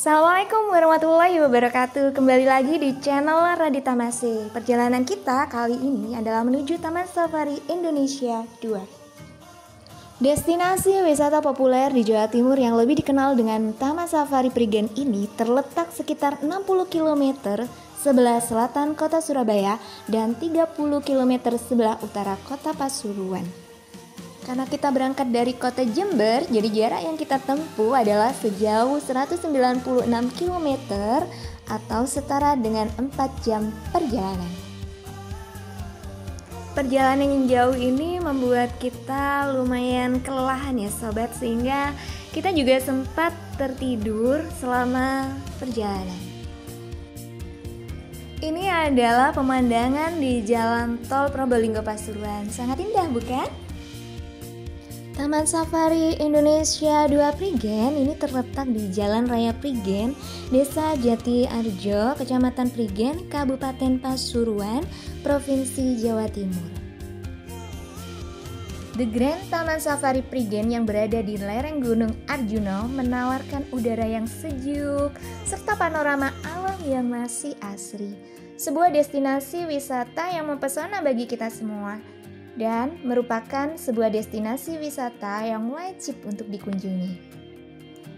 Assalamualaikum warahmatullahi wabarakatuh. Kembali lagi di channel Radita Masih. Perjalanan kita kali ini adalah menuju Taman Safari Indonesia 2. Destinasi wisata populer di Jawa Timur yang lebih dikenal dengan Taman Safari Prigen ini terletak sekitar 60 km sebelah selatan kota Surabaya dan 30 km sebelah utara kota Pasuruan. Karena kita berangkat dari kota Jember, jadi jarak yang kita tempuh adalah sejauh 196 km atau setara dengan 4 jam perjalanan. Perjalanan yang jauh ini membuat kita lumayan kelelahan ya sobat, sehingga kita juga sempat tertidur selama perjalanan. Ini adalah pemandangan di jalan tol Probolinggo Pasuruan. Sangat indah bukan? Taman Safari Indonesia 2 Prigen ini terletak di Jalan Raya Prigen, Desa Jati Arjo, Kecamatan Prigen, Kabupaten Pasuruan, Provinsi Jawa Timur. The Grand Taman Safari Prigen yang berada di lereng Gunung Arjuno menawarkan udara yang sejuk serta panorama alam yang masih asri. Sebuah destinasi wisata yang mempesona bagi kita semua dan merupakan sebuah destinasi wisata yang wajib untuk dikunjungi.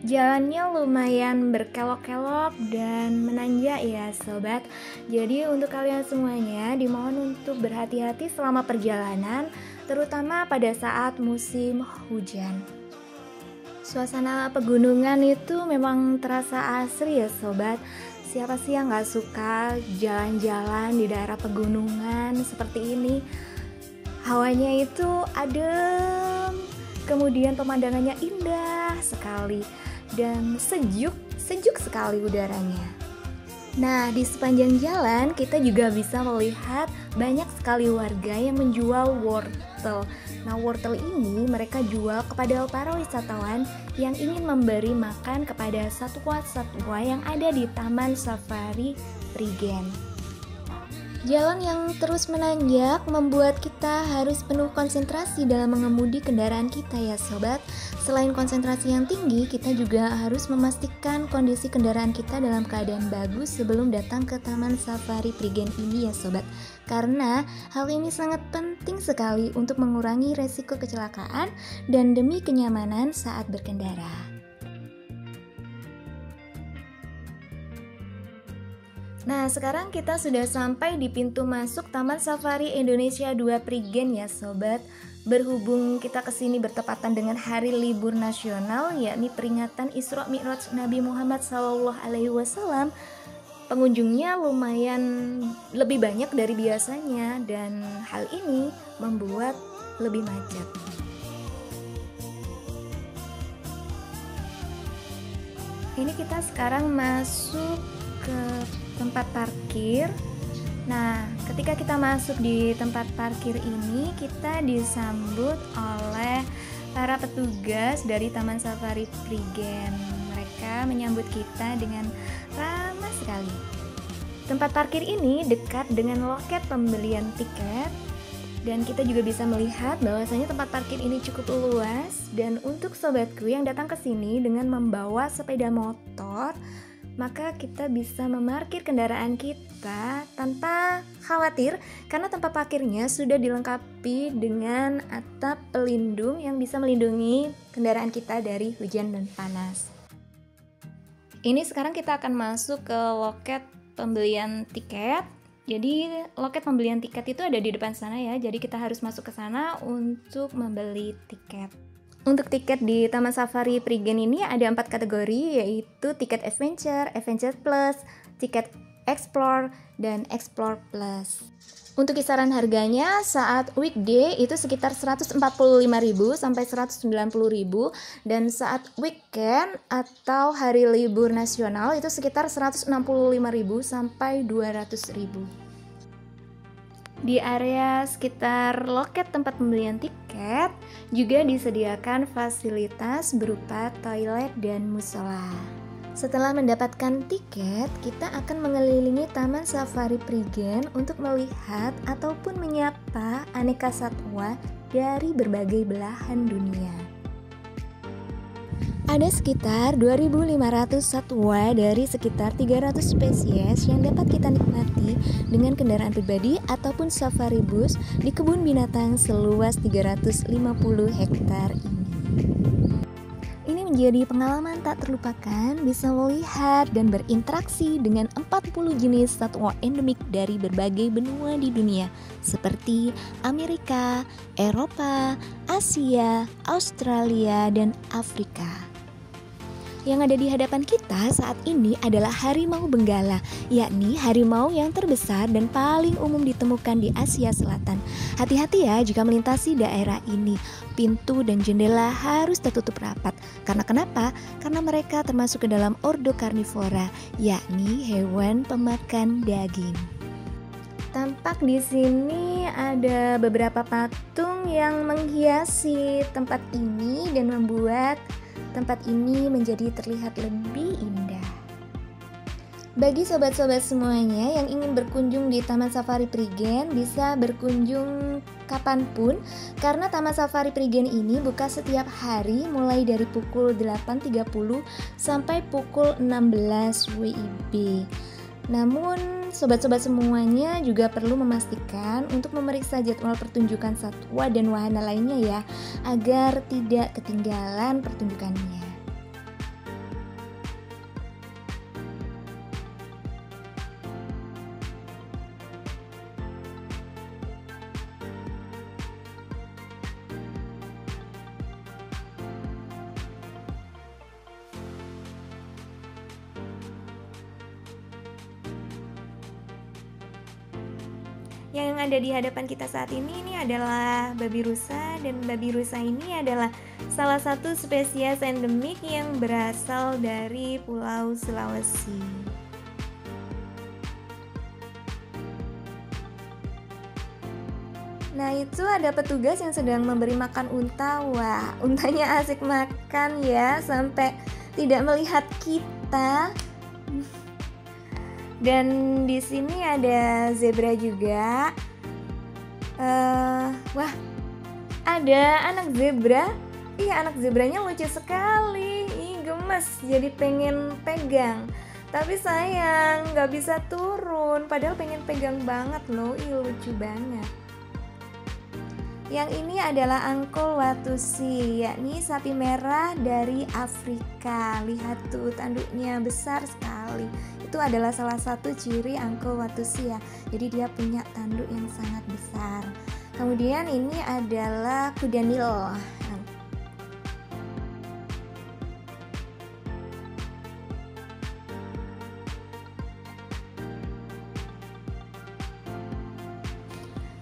Jalannya lumayan berkelok-kelok dan menanjak ya sobat. Jadi untuk kalian semuanya dimohon untuk berhati-hati selama perjalanan, terutama pada saat musim hujan. Suasana pegunungan itu memang terasa asri ya sobat. Siapa sih yang gak suka jalan-jalan di daerah pegunungan seperti ini? Hawanya itu adem, kemudian pemandangannya indah sekali dan sejuk sekali udaranya. Nah, di sepanjang jalan kita juga bisa melihat banyak sekali warga yang menjual wortel. Nah, wortel ini mereka jual kepada para wisatawan yang ingin memberi makan kepada satwa-satwa yang ada di Taman Safari Prigen. Jalan yang terus menanjak membuat kita harus penuh konsentrasi dalam mengemudi kendaraan kita ya sobat. Selain konsentrasi yang tinggi, kita juga harus memastikan kondisi kendaraan kita dalam keadaan bagus sebelum datang ke Taman Safari Prigen ini ya sobat. Karena hal ini sangat penting sekali untuk mengurangi resiko kecelakaan dan demi kenyamanan saat berkendara. Nah, sekarang kita sudah sampai di pintu masuk Taman Safari Indonesia 2 Prigen ya sobat. Berhubung kita kesini bertepatan dengan hari libur nasional, yakni peringatan Isra Mi'raj Nabi Muhammad SAW, pengunjungnya lumayan lebih banyak dari biasanya dan hal ini membuat lebih macet. Ini kita sekarang masuk ke tempat parkir. Nah, ketika kita masuk di tempat parkir ini, kita disambut oleh para petugas dari Taman Safari Prigen. Mereka menyambut kita dengan ramah sekali. Tempat parkir ini dekat dengan loket pembelian tiket dan kita juga bisa melihat bahwasanya tempat parkir ini cukup luas. Dan untuk sobatku yang datang ke sini dengan membawa sepeda motor, maka kita bisa memarkir kendaraan kita tanpa khawatir karena tempat parkirnya sudah dilengkapi dengan atap pelindung yang bisa melindungi kendaraan kita dari hujan dan panas. Ini sekarang kita akan masuk ke loket pembelian tiket. Jadi loket pembelian tiket itu ada di depan sana ya. Jadi kita harus masuk ke sana untuk membeli tiket. Untuk tiket di Taman Safari Prigen ini ada 4 kategori, yaitu tiket Adventure, Adventure Plus, tiket Explore, dan Explore Plus. Untuk kisaran harganya saat weekday itu sekitar 145.000 sampai 190.000 dan saat weekend atau hari libur nasional itu sekitar 165.000 sampai 200.000. Di area sekitar loket tempat pembelian tiket juga disediakan fasilitas berupa toilet dan musola. Setelah mendapatkan tiket, kita akan mengelilingi Taman Safari Prigen untuk melihat ataupun menyapa aneka satwa dari berbagai belahan dunia. Ada sekitar 2.500 satwa dari sekitar 300 spesies yang dapat kita nikmati dengan kendaraan pribadi ataupun safari bus di kebun binatang seluas 350 hektar ini. Ini menjadi pengalaman tak terlupakan, bisa melihat dan berinteraksi dengan 40 jenis satwa endemik dari berbagai benua di dunia seperti Amerika, Eropa, Asia, Australia, dan Afrika. Yang ada di hadapan kita saat ini adalah harimau benggala, yakni harimau yang terbesar dan paling umum ditemukan di Asia Selatan. Hati-hati ya jika melintasi daerah ini. Pintu dan jendela harus tertutup rapat. Karena kenapa? Karena mereka termasuk ke dalam ordo karnivora, yakni hewan pemakan daging. Tampak di sini ada beberapa patung yang menghiasi tempat ini dan membuat tempat ini menjadi terlihat lebih indah. Bagi sobat-sobat semuanya yang ingin berkunjung di Taman Safari Prigen, bisa berkunjung kapanpun karena Taman Safari Prigen ini buka setiap hari mulai dari pukul 8.30 sampai pukul 16 WIB. Namun sobat-sobat semuanya juga perlu memastikan untuk memeriksa jadwal pertunjukan satwa dan wahana lainnya ya, agar tidak ketinggalan pertunjukannya. Yang ada di hadapan kita saat ini adalah babi rusa, dan babi rusa ini adalah salah satu spesies endemik yang berasal dari Pulau Sulawesi. Nah, itu ada petugas yang sedang memberi makan unta. Wah, untanya asik makan ya, sampai tidak melihat kita. Dan di sini ada zebra juga. Wah, ada anak zebra. Iya, anak zebranya lucu sekali. Ih, gemes, jadi pengen pegang. Tapi sayang, nggak bisa turun. Padahal pengen pegang banget loh. Ih, lucu banget. Yang ini adalah angkol watusi, yakni sapi merah dari Afrika. Lihat tuh, tanduknya besar sekali. Itu adalah salah satu ciri angkol watusi ya. Jadi dia punya tanduk yang sangat besar. Kemudian ini adalah kuda Nil.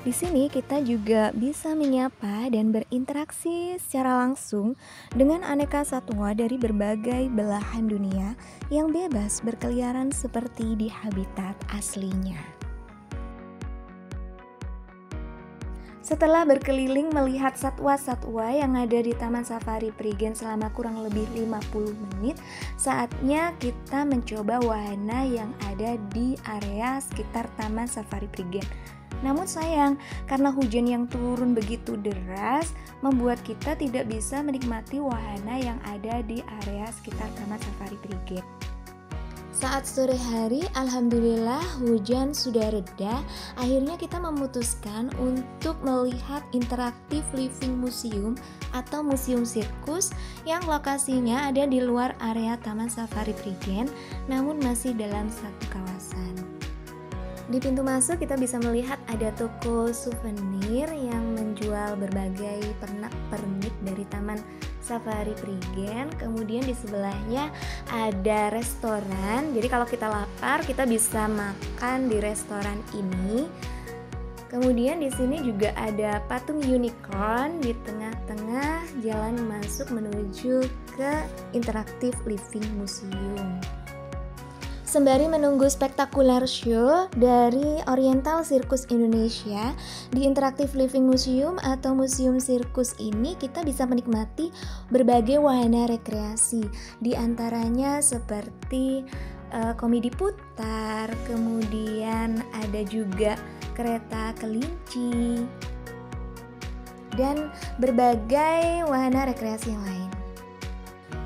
Di sini kita juga bisa menyapa dan berinteraksi secara langsung dengan aneka satwa dari berbagai belahan dunia yang bebas berkeliaran seperti di habitat aslinya. Setelah berkeliling melihat satwa-satwa yang ada di Taman Safari Prigen selama kurang lebih 50 menit, saatnya kita mencoba wahana yang ada di area sekitar Taman Safari Prigen. Namun sayang, karena hujan yang turun begitu deras, membuat kita tidak bisa menikmati wahana yang ada di area sekitar Taman Safari Prigen. Saat sore hari, alhamdulillah hujan sudah reda. Akhirnya kita memutuskan untuk melihat interaktif living museum atau museum sirkus yang lokasinya ada di luar area Taman Safari Prigen, namun masih dalam satu kawasan. Di pintu masuk kita bisa melihat ada toko souvenir yang menjual berbagai pernak-pernik dari Taman Safari Prigen. Kemudian di sebelahnya ada restoran. Jadi kalau kita lapar kita bisa makan di restoran ini. Kemudian di sini juga ada patung unicorn di tengah-tengah jalan masuk menuju ke Interactive Living Museum. Sembari menunggu spektakuler show dari Oriental Circus Indonesia, di Interactive Living Museum atau Museum Sirkus ini kita bisa menikmati berbagai wahana rekreasi. Di antaranya seperti komedi putar, kemudian ada juga kereta kelinci, dan berbagai wahana rekreasi yang lain.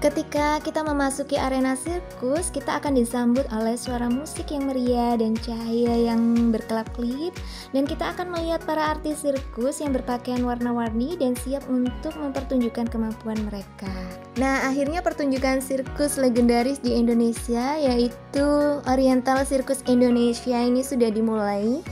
Ketika kita memasuki arena sirkus, kita akan disambut oleh suara musik yang meriah dan cahaya yang berkelap-kelip, dan kita akan melihat para artis sirkus yang berpakaian warna-warni dan siap untuk mempertunjukkan kemampuan mereka. Nah, akhirnya pertunjukan sirkus legendaris di Indonesia, yaitu Oriental Circus Indonesia, ini sudah dimulai.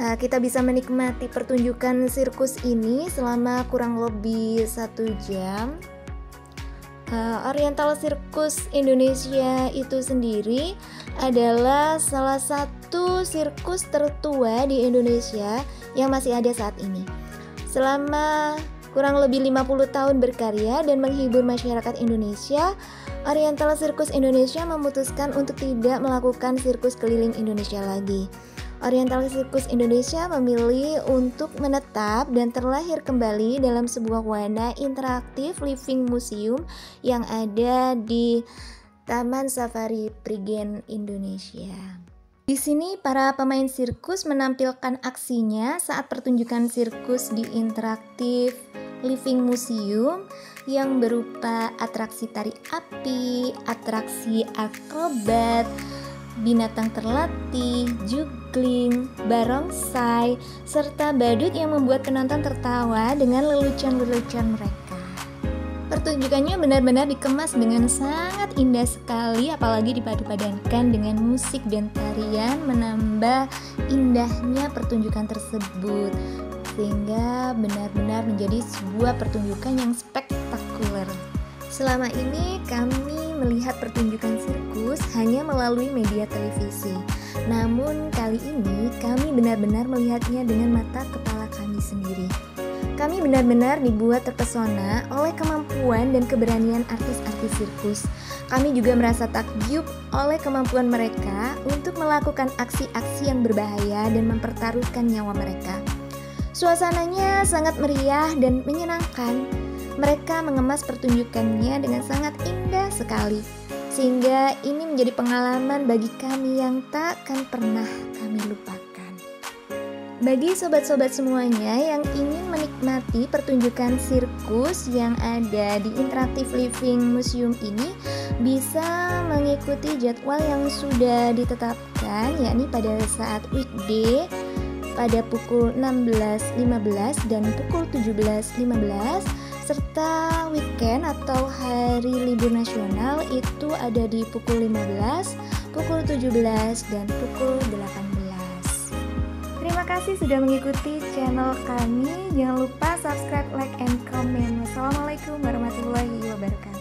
Kita bisa menikmati pertunjukan sirkus ini selama kurang lebih 1 jam. Oriental Circus Indonesia itu sendiri adalah salah satu sirkus tertua di Indonesia yang masih ada saat ini. Selama kurang lebih 50 tahun berkarya dan menghibur masyarakat Indonesia, Oriental Circus Indonesia memutuskan untuk tidak melakukan sirkus keliling Indonesia lagi. Oriental Circus Indonesia memilih untuk menetap dan terlahir kembali dalam sebuah wadah interaktif living museum yang ada di Taman Safari Prigen Indonesia. Di sini para pemain sirkus menampilkan aksinya saat pertunjukan sirkus di interaktif living museum yang berupa atraksi tari api, atraksi akrobat, binatang terlatih, juggling, barongsai, serta badut yang membuat penonton tertawa dengan lelucon-lelucon mereka. Pertunjukannya benar-benar dikemas dengan sangat indah sekali, apalagi dipadu-padankan dengan musik dan tarian menambah indahnya pertunjukan tersebut, sehingga benar-benar menjadi sebuah pertunjukan yang spektakuler. Selama ini kami melihat pertunjukan sirkus hanya melalui media televisi. Namun kali ini kami benar-benar melihatnya dengan mata kepala kami sendiri. Kami benar-benar dibuat terpesona oleh kemampuan dan keberanian artis-artis sirkus. Kami juga merasa takjub oleh kemampuan mereka untuk melakukan aksi-aksi yang berbahaya dan mempertaruhkan nyawa mereka. Suasananya sangat meriah dan menyenangkan. Mereka mengemas pertunjukannya dengan sangat indah sekali, sehingga ini menjadi pengalaman bagi kami yang takkan pernah kami lupakan. Bagi sobat-sobat semuanya yang ingin menikmati pertunjukan sirkus yang ada di Interactive Living Museum ini, bisa mengikuti jadwal yang sudah ditetapkan, yakni pada saat weekday pada pukul 16.15 dan pukul 17.15, serta weekend atau hari libur nasional itu ada di pukul 15, pukul 17, dan pukul 18. Terima kasih sudah mengikuti channel kami. Jangan lupa subscribe, like, and comment. Wassalamualaikum warahmatullahi wabarakatuh.